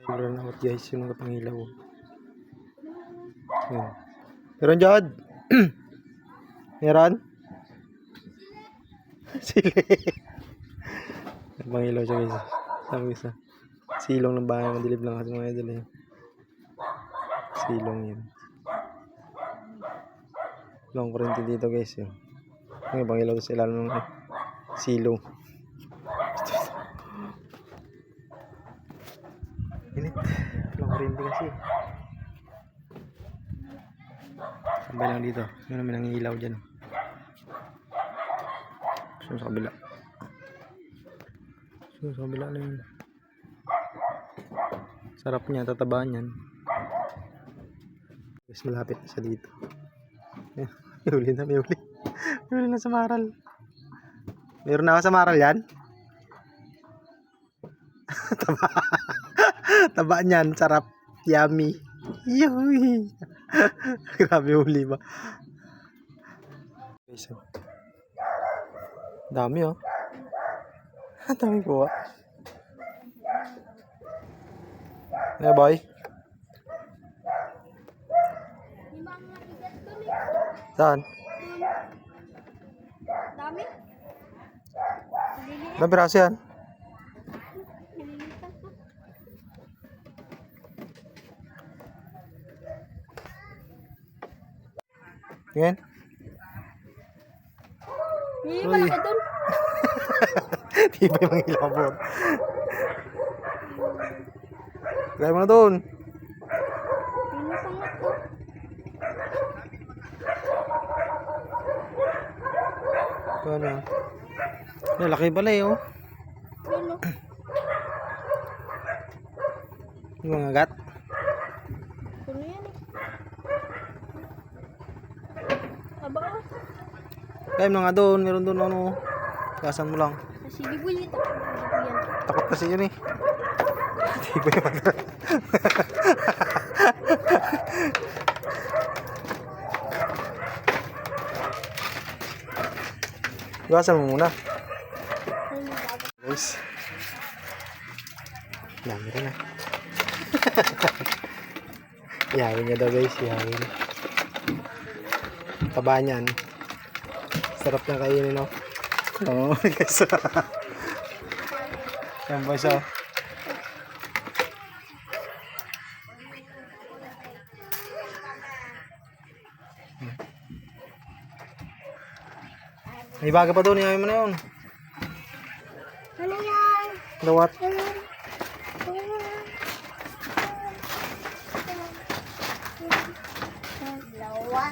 Run out guys yung mga pangilaw. Yan. Meron dyan? Meron? Sili. Pangilaw siya guys. Sabi isa. Silong ng bahay. Madilib lang kasi mga idol eh. Silong yun. Long kurente dito guys yun. May pangilaw sa ilalim ng silong. Init. Long kurente kasi. Sabay lang dito. Yun naman ang ilaw dyan. So sa kabila. So sa kabila na yun. Sarap niya. Tatabaan yan. Guys, malapit na siya dito. May uli na, may uli. May uli na sa maral. Meron na ako sa maral yan. Taba. Taba niyan, sarap. Yummy. Yuhui. Grabe uli ba. Dami oh. Dami ko ah. Ano boy? Saan? Dami. Ilang piraso yan? Tingin? Hindi malaki dun. Tibay mga ilabot. Try mo na dun. Hindi pangat ko. Ano? Ay, laki pala eh oh. Ano? Yung mga gat. Ano yan eh? Aba oh. Kaya mo na nga doon. Meron doon ano. Kasan mo lang. Kasi di bulit ako. Yan. Takot kasi yun eh. Tibay mga gat. Iwasan mo muna. Guys. Dami rin ah. Ihawin niya daw guys. Ihawin. Taba niyan. Sarap na kainin no. Oo guys. Yan ba siya? May baga pa doon. Ihawin mo na yun. Ano yan? Dawat.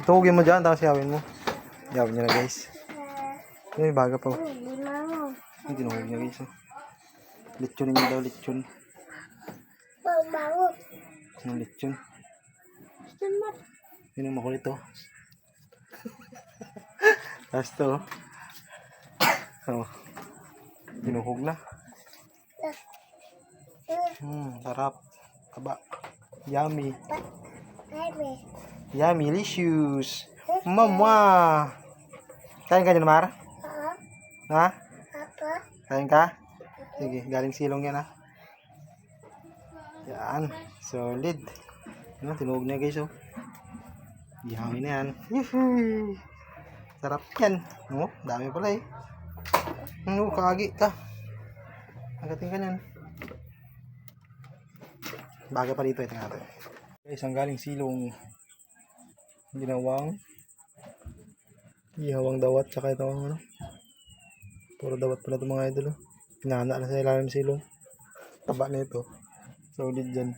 Tuhugin mo dyan, tapos ihawin mo. Ihawin niya na guys. May baga pa. Yung tinuhog niya guys. Litsunin niya daw, litsun. Bago. Yung litsun. Yun ang makulit oh. Tapos to. Oh. Tinuhog na. Sarap. Taba. Yummy. Yummy, delicious. Mama. Kain ka dyan, Mar? Ha? Kain ka? Sige, galing silong yan ha. Yan. Solid. Ano, tinuhog na guys oh. Ihawin na yan. Yuhui. Sarap yan. Oh, dami pala eh. Kagi ka. Agatin ka yan. Baga pa dito. Ito nga ito. Guys, ang galing silong. Ginawang ihawang dawat. Tsaka ito ano. Puro dawat pala ito mga idol. Pinana na sa ilalim silong. Taba na ito. Solid dyan.